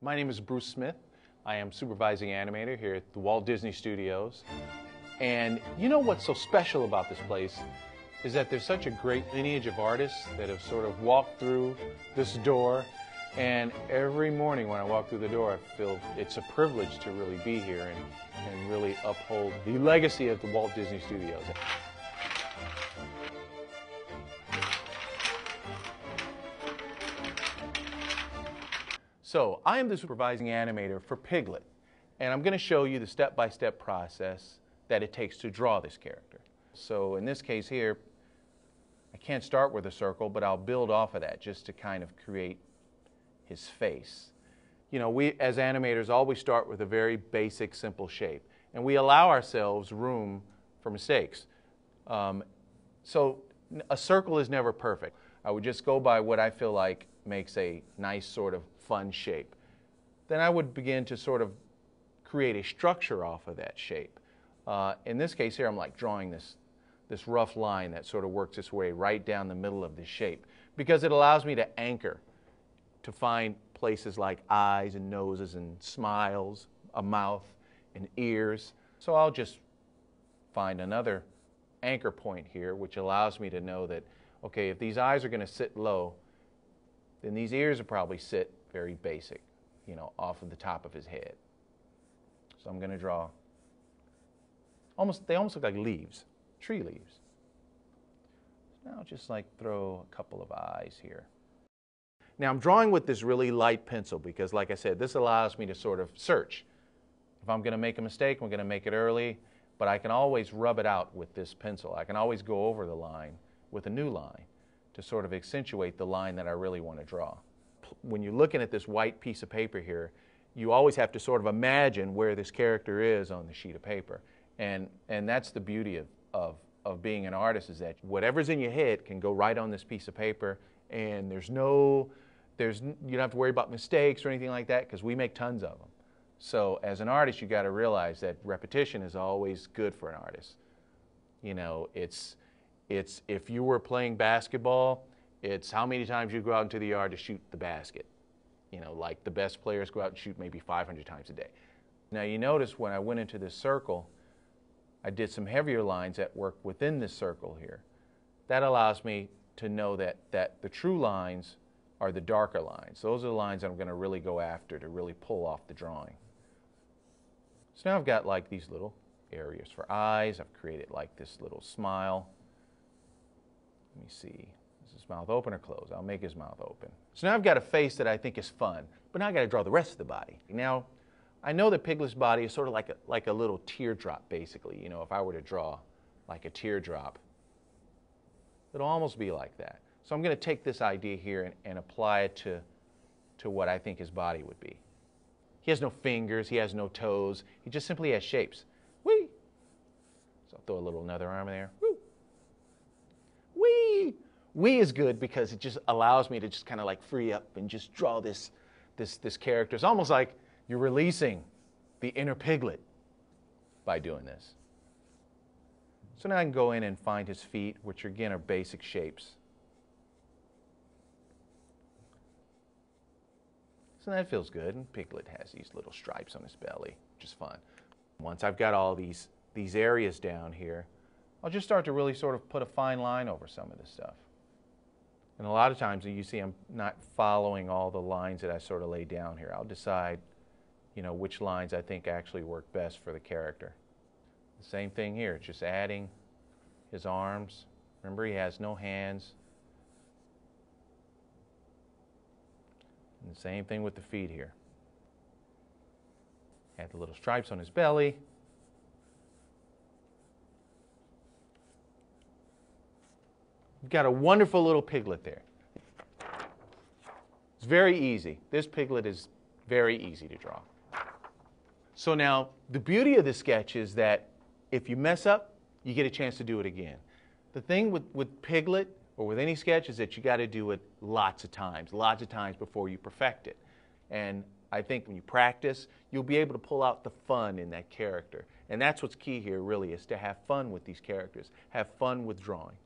My name is Bruce Smith. I am supervising animator here at the Walt Disney Studios. And you know what's so special about this place is that there's such a great lineage of artists that have sort of walked through this door. And every morning when I walk through the door, I feel it's a privilege to really be here and really uphold the legacy of the Walt Disney Studios. So, I am the supervising animator for Piglet, and I'm going to show you the step-by-step process that it takes to draw this character. So, in this case here, I can't start with a circle, but I'll build off of that just to kind of create his face. You know, we as animators always start with a very basic, simple shape, and we allow ourselves room for mistakes. So, a circle is never perfect. I would just go by what I feel like makes a nice sort of fun shape. Then I would begin to sort of create a structure off of that shape. In this case here, I'm like drawing this rough line that sort of works its way right down the middle of this shape because it allows me to anchor, to find places like eyes and noses and smiles, a mouth and ears. So I'll just find another anchor point here which allows me to know that, okay, if these eyes are going to sit low, then these ears will probably sit very basic, you know, off of the top of his head. So I'm going to draw, they almost look like leaves, tree leaves. Now I'll just like throw a couple of eyes here. Now I'm drawing with this really light pencil because, like I said, this allows me to sort of search. If I'm going to make a mistake, I'm going to make it early, but I can always rub it out with this pencil. I can always go over the line with a new line to sort of accentuate the line that I really want to draw. When you're looking at this white piece of paper here, you always have to sort of imagine where this character is on the sheet of paper. And that's the beauty of being an artist, is that whatever's in your head can go right on this piece of paper, and you don't have to worry about mistakes or anything like that because we make tons of them. So as an artist, you got to realize that repetition is always good for an artist. You know, it's if you were playing basketball, it's how many times you go out into the yard to shoot the basket. You know, like the best players go out and shoot maybe 500 times a day. Now you notice when I went into this circle, I did some heavier lines that work within this circle here. That allows me to know that the true lines are the darker lines. Those are the lines I'm going to really go after to really pull off the drawing. So now I've got like these little areas for eyes. I've created like this little smile. Let me see. Is his mouth open or closed? I'll make his mouth open. So now I've got a face that I think is fun, but now I've got to draw the rest of the body. Now, I know that Piglet's body is sort of like a little teardrop, basically. You know, if I were to draw like a teardrop, it'll almost be like that. So I'm going to take this idea here and apply it to what I think his body would be. He has no fingers, he has no toes, he just simply has shapes. Whee! So I'll throw a little another arm in there. Woo! Whee! Whee is good because it just allows me to just kind of like free up and just draw this character. It's almost like you're releasing the inner Piglet by doing this. So now I can go in and find his feet, which again are basic shapes. So that feels good, and Piglet has these little stripes on his belly, which is fun. Once I've got all these areas down here, I'll just start to really sort of put a fine line over some of this stuff. And a lot of times you see I'm not following all the lines that I sort of lay down here. I'll decide, you know, which lines I think actually work best for the character. The same thing here, just adding his arms. Remember, he has no hands. And the same thing with the feet here. Add the little stripes on his belly. You've got a wonderful little Piglet there. It's very easy. This Piglet is very easy to draw. So now, the beauty of this sketch is that if you mess up, you get a chance to do it again. The thing with Piglet or with any sketch is that you got to do it lots of times before you perfect it. And I think when you practice, you'll be able to pull out the fun in that character. And that's what's key here, really, is to have fun with these characters. Have fun with drawing.